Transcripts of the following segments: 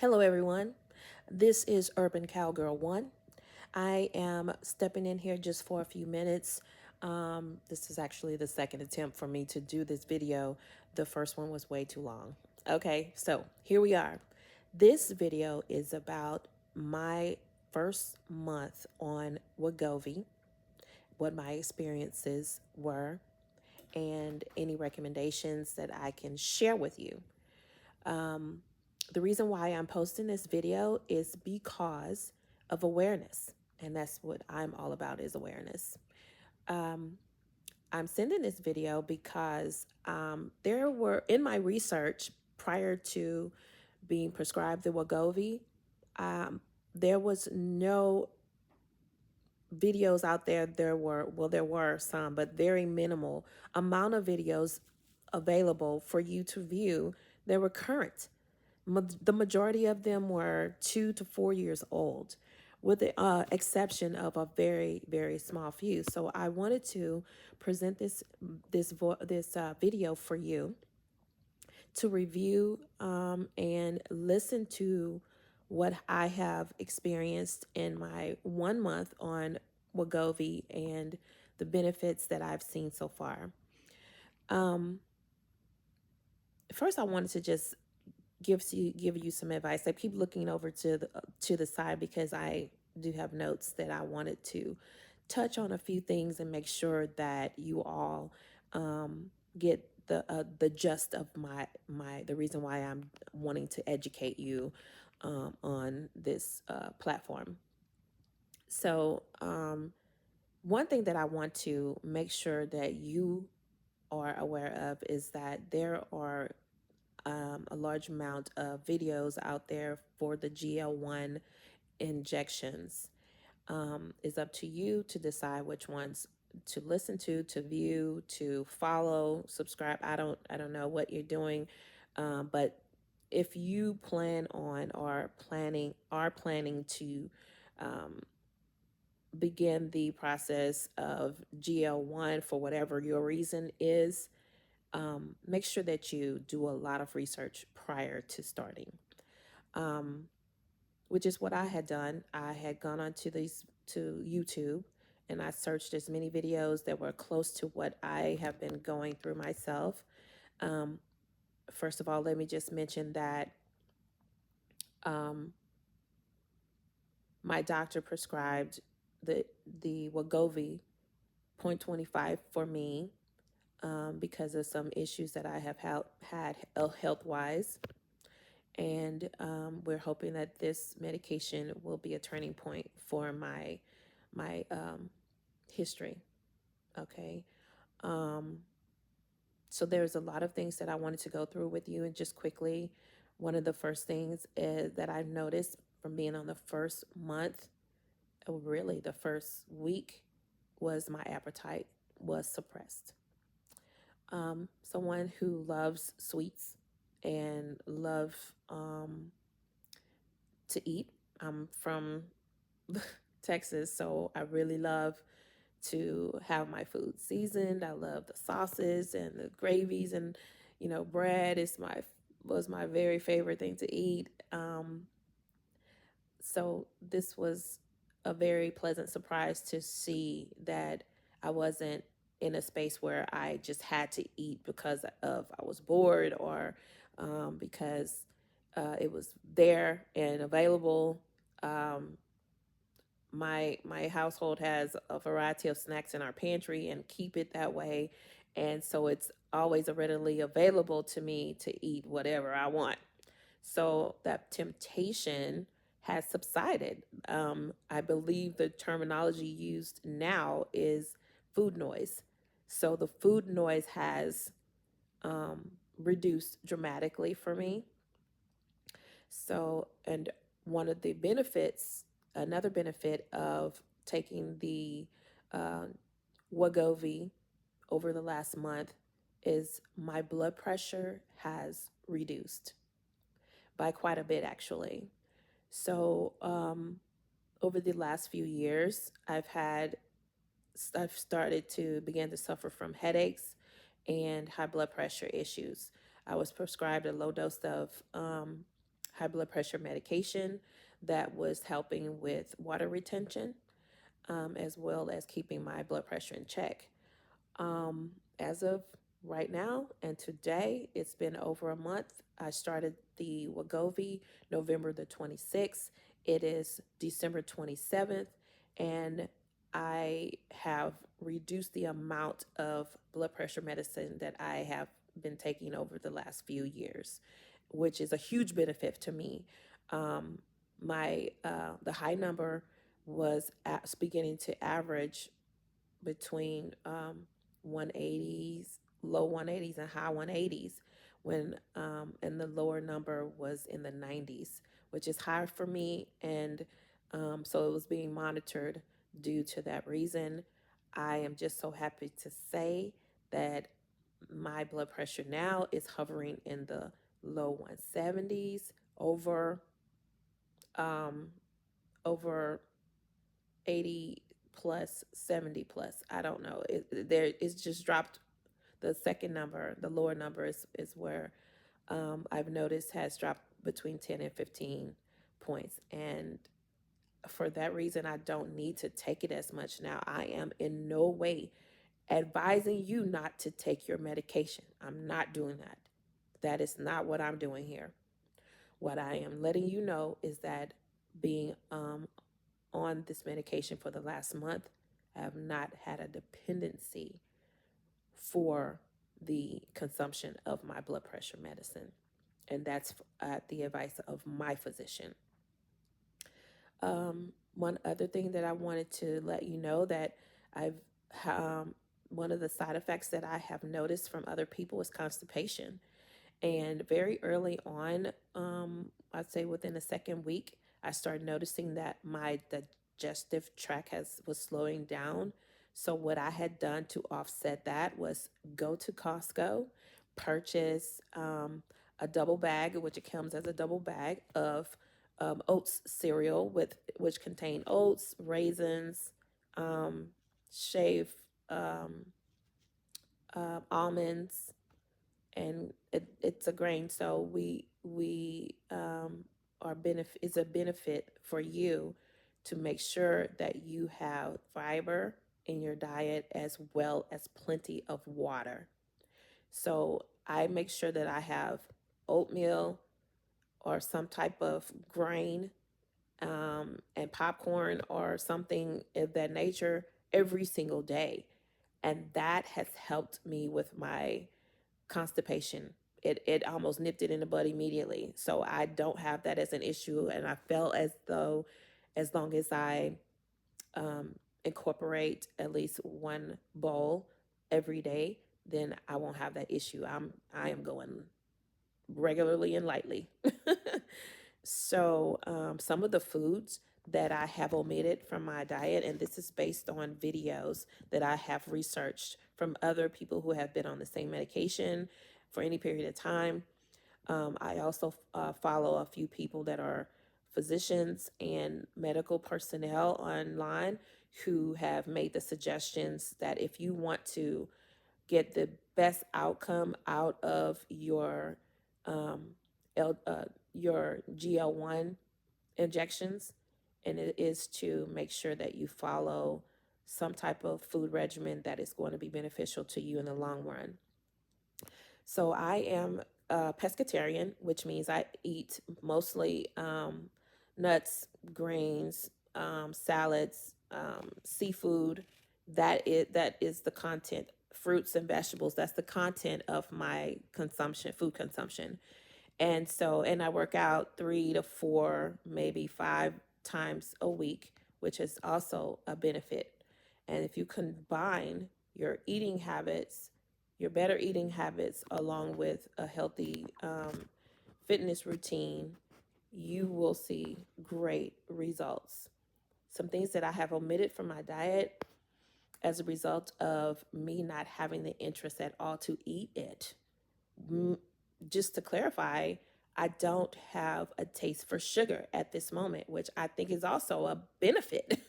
Hello, everyone. This is Urban Cowgirl 1. I am stepping in here just for a few minutes. This is actually the second attempt for me to do this video. The first one was way too long. Okay, so here we are. This video is about my first month on Wegovy, what my experiences were, and any recommendations that I can share with you. Um, the reason why I'm posting this video is because of awareness. And that's what I'm all about, is awareness. Um, I'm sending this video because there were, in my research prior to being prescribed the Wegovy, um, there was no videos out there. There were some, but very minimal amount of videos available for you to view that were current. The majority of them were 2 to 4 years old, with the exception of a very, very small few. So I wanted to present this video for you to review and listen to what I have experienced in my 1 month on Wegovy and the benefits that I've seen so far. Um, First, I wanted to just give you some advice. I keep looking over to the side because I do have notes that I wanted to touch on a few things and make sure that you all get the gist of the reason why I'm wanting to educate you on this platform. So one thing that I want to make sure that you are aware of is that there are a large amount of videos out there for the GL1 injections. It's up to you to decide which ones to listen to view, to follow, subscribe. I don't know what you're doing, but if you plan on or planning to um, begin the process of GL1 for whatever your reason is, make sure that you do a lot of research prior to starting, um, which is what I had done. I had gone onto to YouTube and I searched as many videos that were close to what I have been going through myself. Um, First of all, let me just mention that um, my doctor prescribed the Wegovy 0.25 for me because of some issues that I have had health wise. And we're hoping that this medication will be a turning point for my history. Okay. Um, so there's a lot of things that I wanted to go through with you, and just quickly, one of the first things is that I've noticed from being on the first month, or really the first week, was my appetite was suppressed. Someone who loves sweets and love to eat. I'm from Texas, so I really love to have my food seasoned. I love the sauces and the gravies, and bread is was my very favorite thing to eat. So this was a very pleasant surprise to see that I wasn't in a space where I just had to eat because of I was bored, or because it was there and available. Um, my household has a variety of snacks in our pantry and keep it that way, and so it's always readily available to me to eat whatever I want. So that temptation has subsided. I believe the terminology used now is food noise. So the food noise has reduced dramatically for me. So, and one of the benefits, another benefit of taking the uh, Wegovy over the last month is my blood pressure has reduced by quite a bit, actually. So, over the last few years, I've started to begin to suffer from headaches and high blood pressure issues. I was prescribed a low dose of high blood pressure medication that was helping with water retention, as well as keeping my blood pressure in check. As of right now and today, it's been over a month. I started the Wegovy November the 26th. It is December 27th, and I have reduced the amount of blood pressure medicine that I have been taking over the last few years, which is a huge benefit to me. My The high number was beginning to average between 180s, low 180s and high 180s, when and the lower number was in the 90s, which is high for me. And so it was being monitored due to that reason. I am just so happy to say that my blood pressure now is hovering in the low 170s, um, over 80 plus, 70 plus. I don't know. It's just dropped. The second number, the lower number, is where I've noticed has dropped between 10 and 15 points. And for that reason, I don't need to take it as much now. I am in no way advising you not to take your medication. I'm not doing that. That is not what I'm doing here. What I am letting you know is that being on this medication for the last month, I have not had a dependency for the consumption of my blood pressure medicine. And that's at the advice of my physician. One other thing that I wanted to let you know that I've one of the side effects that I have noticed from other people is constipation. And very early on, I'd say within the second week, I started noticing that my digestive tract was slowing down. So what I had done to offset that was go to Costco, purchase a double bag, which it comes as a double bag of oats cereal, which contain oats, raisins, shave almonds, and it's a grain. So we are benefit it's a benefit for you to make sure that you have fiber in your diet as well as plenty of water. So I make sure that I have oatmeal or some type of grain, and popcorn or something of that nature every single day. And that has helped me with my constipation. It almost nipped it in the bud immediately. So I don't have that as an issue. And I felt as though as long as I incorporate at least one bowl every day, then I won't have that issue. I am going regularly and lightly. So some of the foods that I have omitted from my diet, and this is based on videos that I have researched from other people who have been on the same medication for any period of time. I also follow a few people that are physicians and medical personnel online who have made the suggestions that if you want to get the best outcome out of um, your GL1 injections, and it is to make sure that you follow some type of food regimen that is going to be beneficial to you in the long run. So I am a pescatarian, which means I eat mostly nuts, grains, salads, seafood. That is the content. Fruits and vegetables. That's the content of my consumption, food consumption. And I work out 3 to 4, maybe 5 times a week, which is also a benefit. And if you combine your eating habits, your better eating habits, along with a healthy fitness routine, you will see great results. Some things that I have omitted from my diet as a result of me not having the interest at all to eat it. Just to clarify, I don't have a taste for sugar at this moment, which I think is also a benefit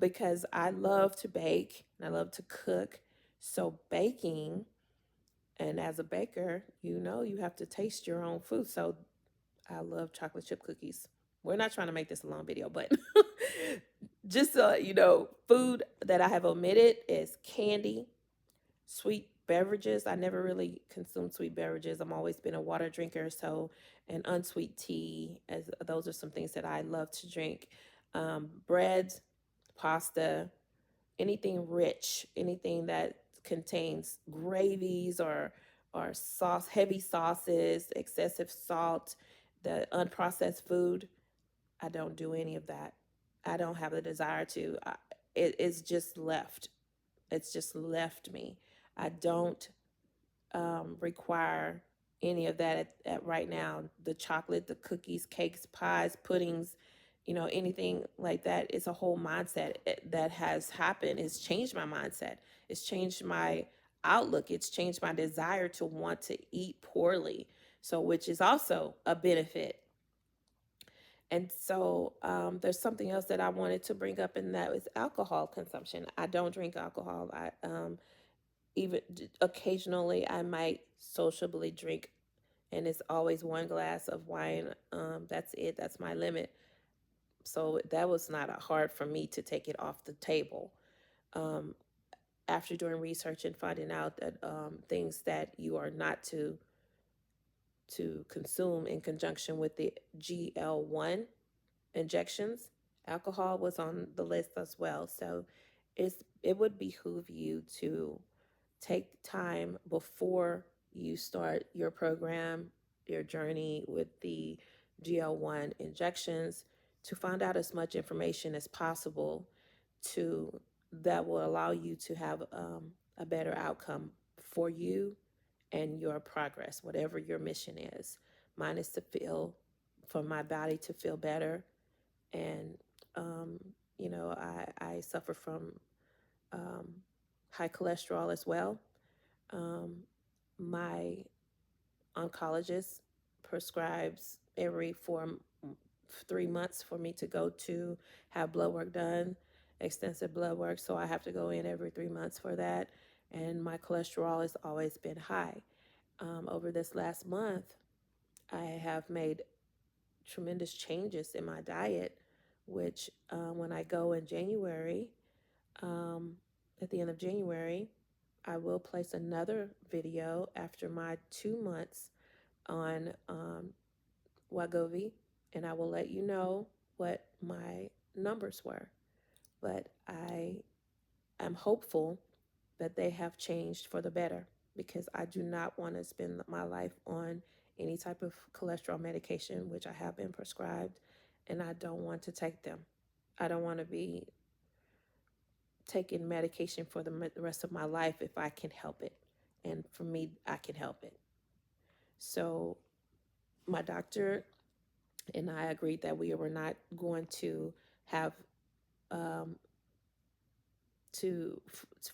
because I love to bake and I love to cook. So baking, and as a baker, you have to taste your own food. So I love chocolate chip cookies. We're not trying to make this a long video, but just food that I have omitted is candy, sweet beverages. I never really consumed sweet beverages. I'm always been a water drinker, so and unsweet tea. As those are some things that I love to drink. Breads, pasta, anything rich, anything that contains gravies or sauce, heavy sauces, excessive salt, the unprocessed food. I don't do any of that. I don't have the desire to. It's just left. It's just left me. I don't require any of that at right now. The chocolate, the cookies, cakes, pies, puddings, anything like that. It's a whole mindset that has happened. It's changed my mindset. It's changed my outlook. It's changed my desire to want to eat poorly. So, which is also a benefit. And so there's something else that I wanted to bring up, and that was alcohol consumption. I don't drink alcohol. I even occasionally I might sociably drink, and it's always one glass of wine. That's it. That's my limit. So that was not hard for me to take it off the table. Um, After doing research and finding out that things that you are not to consume in conjunction with the GL1 injections, alcohol was on the list as well. So it would behoove you to take time before you start your program, your journey with the GL1 injections, to find out as much information as possible to that will allow you to have a better outcome for you and your progress, whatever your mission is. Mine is to feel, for my body to feel better. And, I suffer from um, high cholesterol as well. Um, my oncologist prescribes every 3 months for me to go to have blood work done, extensive blood work. So I have to go in every 3 months for that. And my cholesterol has always been high. Over this last month, I have made tremendous changes in my diet, which when I go in January, um, at the end of January, I will place another video after my 2 months on Wegovy, and I will let you know what my numbers were. But I am hopeful that they have changed for the better, because I do not want to spend my life on any type of cholesterol medication, which I have been prescribed, and I don't want to take them. I don't want to be taking medication for the rest of my life if I can help it. And for me, I can help it. So my doctor and I agreed that we were not going to have um,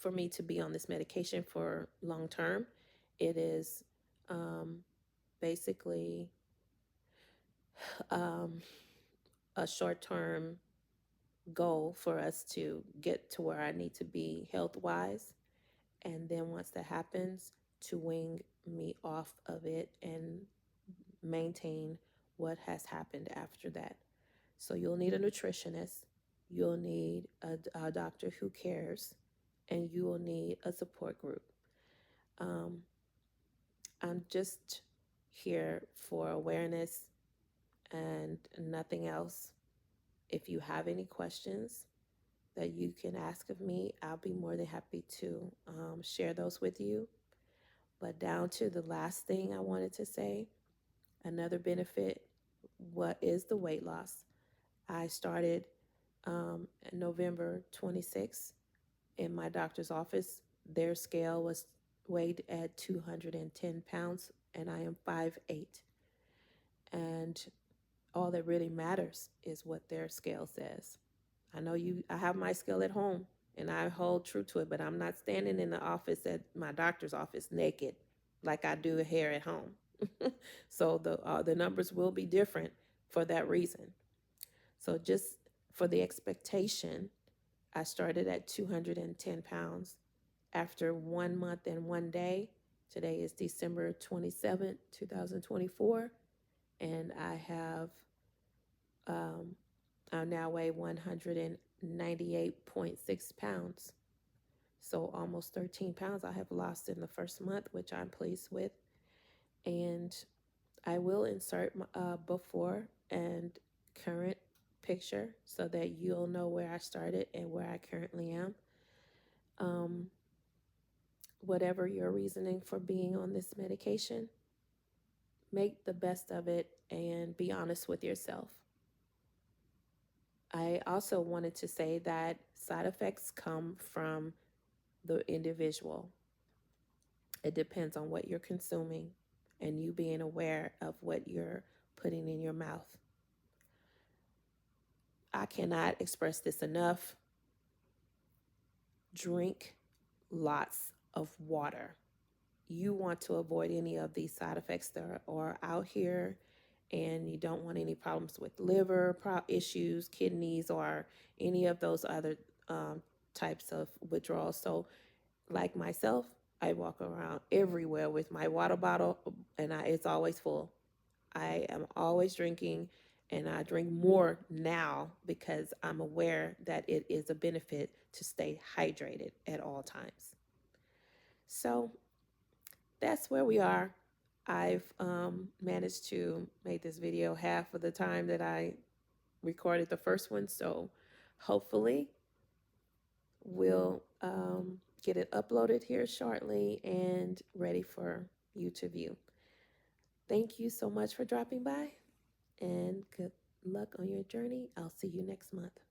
for me to be on this medication for long term. It is um, basically um, a short term goal for us to get to where I need to be health wise. And then once that happens, to wing me off of it and maintain what has happened after that. So you'll need a nutritionist, you'll need a doctor who cares, and you will need a support group. Um, I'm just here for awareness and nothing else. If you have any questions that you can ask of me, I'll be more than happy to share those with you. But down to the last thing I wanted to say, another benefit, what is the weight loss? I started November 26th in my doctor's office. Their scale was weighed at 210 pounds, and I am 5'8". And all that really matters is what their scale says. I have my scale at home and I hold true to it, but I'm not standing in the office at my doctor's office naked like I do here at home. So the numbers will be different for that reason. So just for the expectation, I started at 210 pounds. After 1 month and 1 day, today is December 27th, 2024, and um, I now weigh 198.6 pounds. So almost 13 pounds I have lost in the first month, which I'm pleased with. And I will insert my before and current picture so that you'll know where I started and where I currently am. Um, Whatever your reasoning for being on this medication, make the best of it and be honest with yourself. I also wanted to say that side effects come from the individual. It depends on what you're consuming and you being aware of what you're putting in your mouth. I cannot express this enough. Drink lots of water. You want to avoid any of these side effects that are out here, and you don't want any problems with liver issues, kidneys, or any of those other types of withdrawals. So, like myself, I walk around everywhere with my water bottle, and it's always full. I am always drinking, and I drink more now because I'm aware that it is a benefit to stay hydrated at all times. So that's where we are. I've managed to make this video half of the time that I recorded the first one. So hopefully we'll get it uploaded here shortly and ready for you to view. Thank you so much for dropping by, and good luck on your journey. I'll see you next month.